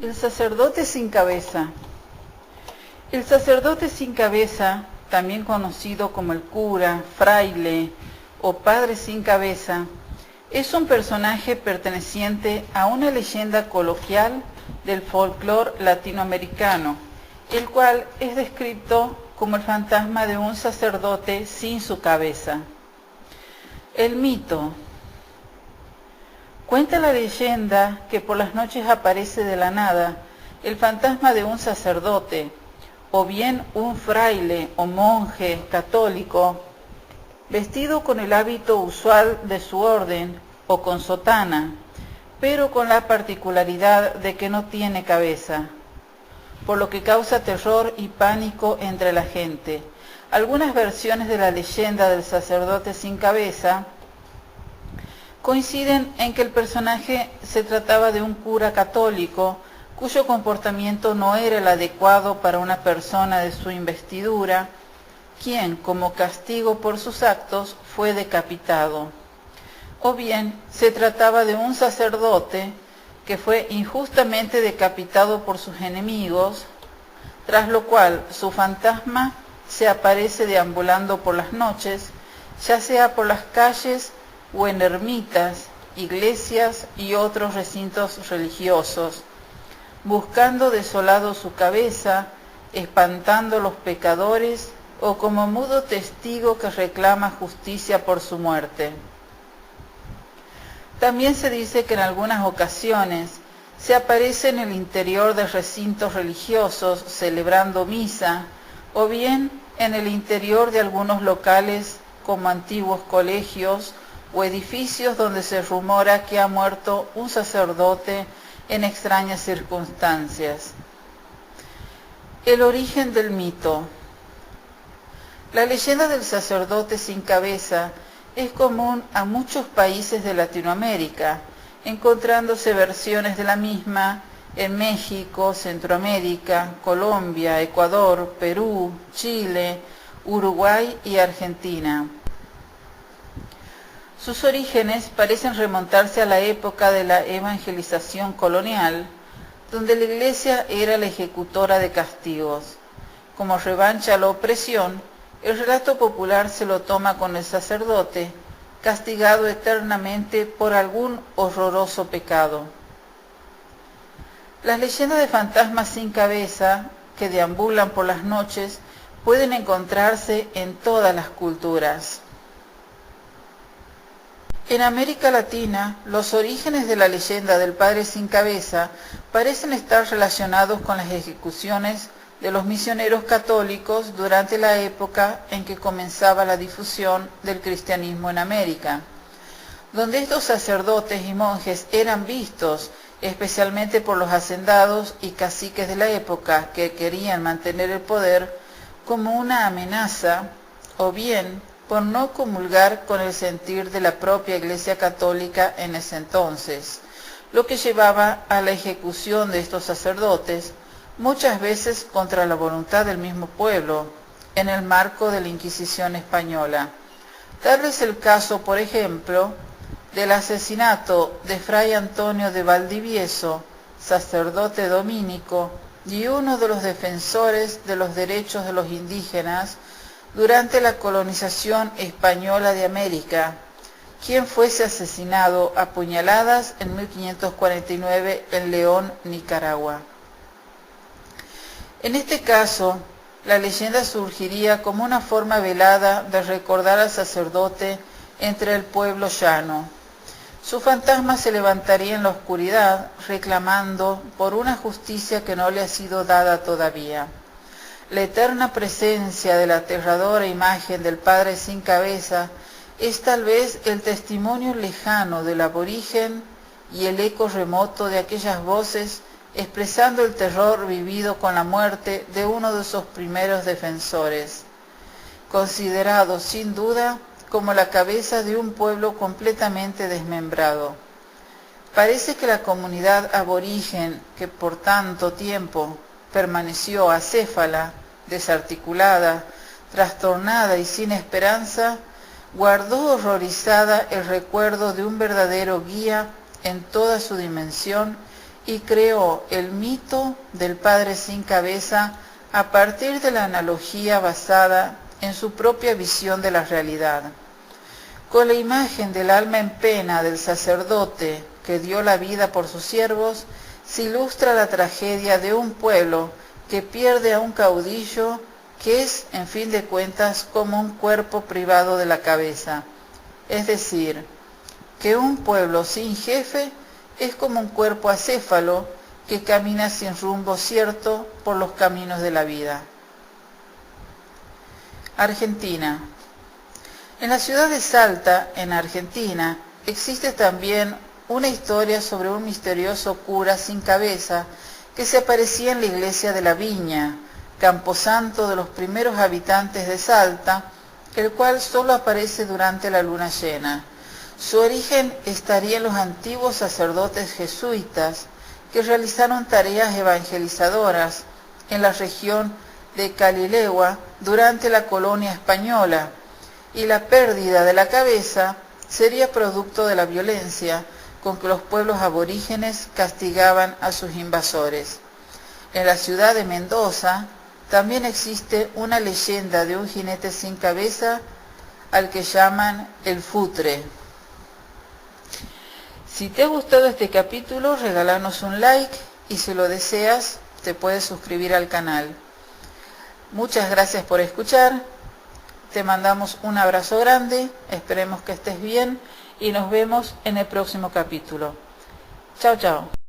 El sacerdote sin cabeza. El sacerdote sin cabeza, también conocido como el cura, fraile o padre sin cabeza, es un personaje perteneciente a una leyenda coloquial del folclore latinoamericano, el cual es descrito como el fantasma de un sacerdote sin su cabeza. El mito. Cuenta la leyenda que por las noches aparece de la nada el fantasma de un sacerdote, o bien un fraile o monje católico, vestido con el hábito usual de su orden o con sotana, pero con la particularidad de que no tiene cabeza, por lo que causa terror y pánico entre la gente. Algunas versiones de la leyenda del sacerdote sin cabeza coinciden en que el personaje se trataba de un cura católico cuyo comportamiento no era el adecuado para una persona de su investidura, quien, como castigo por sus actos, fue decapitado. O bien se trataba de un sacerdote que fue injustamente decapitado por sus enemigos, tras lo cual su fantasma se aparece deambulando por las noches, ya sea por las calles o en ermitas, iglesias y otros recintos religiosos, buscando desolado su cabeza, espantando a los pecadores o como mudo testigo que reclama justicia por su muerte. También se dice que en algunas ocasiones se aparece en el interior de recintos religiosos celebrando misa, o bien en el interior de algunos locales como antiguos colegios o edificios donde se rumora que ha muerto un sacerdote en extrañas circunstancias. El origen del mito. La leyenda del sacerdote sin cabeza es común a muchos países de Latinoamérica, encontrándose versiones de la misma en México, Centroamérica, Colombia, Ecuador, Perú, Chile, Uruguay y Argentina. Sus orígenes parecen remontarse a la época de la evangelización colonial, donde la Iglesia era la ejecutora de castigos. Como revancha a la opresión, el relato popular se lo toma con el sacerdote, castigado eternamente por algún horroroso pecado. Las leyendas de fantasmas sin cabeza, que deambulan por las noches, pueden encontrarse en todas las culturas. En América Latina, los orígenes de la leyenda del padre sin cabeza parecen estar relacionados con las ejecuciones de los misioneros católicos durante la época en que comenzaba la difusión del cristianismo en América, donde estos sacerdotes y monjes eran vistos, especialmente por los hacendados y caciques de la época que querían mantener el poder, como una amenaza, o bien por no comulgar con el sentir de la propia Iglesia Católica en ese entonces, lo que llevaba a la ejecución de estos sacerdotes, muchas veces contra la voluntad del mismo pueblo, en el marco de la Inquisición española. Tal es el caso, por ejemplo, del asesinato de Fray Antonio de Valdivieso, sacerdote dominico y uno de los defensores de los derechos de los indígenas durante la colonización española de América, quien fuese asesinado a puñaladas en 1549 en León, Nicaragua. En este caso, la leyenda surgiría como una forma velada de recordar al sacerdote entre el pueblo llano. Su fantasma se levantaría en la oscuridad, reclamando por una justicia que no le ha sido dada todavía. La eterna presencia de la aterradora imagen del padre sin cabeza es tal vez el testimonio lejano del aborigen y el eco remoto de aquellas voces expresando el terror vivido con la muerte de uno de sus primeros defensores, considerado sin duda como la cabeza de un pueblo completamente desmembrado. Parece que la comunidad aborigen, que por tanto tiempo permaneció acéfala, desarticulada, trastornada y sin esperanza, guardó horrorizada el recuerdo de un verdadero guía en toda su dimensión y creó el mito del padre sin cabeza a partir de la analogía basada en su propia visión de la realidad. Con la imagen del alma en pena del sacerdote que dio la vida por sus siervos, se ilustra la tragedia de un pueblo que pierde a un caudillo que es, en fin de cuentas, como un cuerpo privado de la cabeza. Es decir, que un pueblo sin jefe es como un cuerpo acéfalo que camina sin rumbo cierto por los caminos de la vida. Argentina. En la ciudad de Salta, en Argentina, existe también una historia sobre un misterioso cura sin cabeza que se aparecía en la iglesia de la Viña, camposanto de los primeros habitantes de Salta, el cual solo aparece durante la luna llena. Su origen estaría en los antiguos sacerdotes jesuitas que realizaron tareas evangelizadoras en la región de Calilegua durante la colonia española, y la pérdida de la cabeza sería producto de la violencia con que los pueblos aborígenes castigaban a sus invasores. En la ciudad de Mendoza también existe una leyenda de un jinete sin cabeza al que llaman el Futre. Si te ha gustado este capítulo, regálanos un like y si lo deseas, te puedes suscribir al canal. Muchas gracias por escuchar, te mandamos un abrazo grande, esperemos que estés bien y nos vemos en el próximo capítulo. Chao, chao.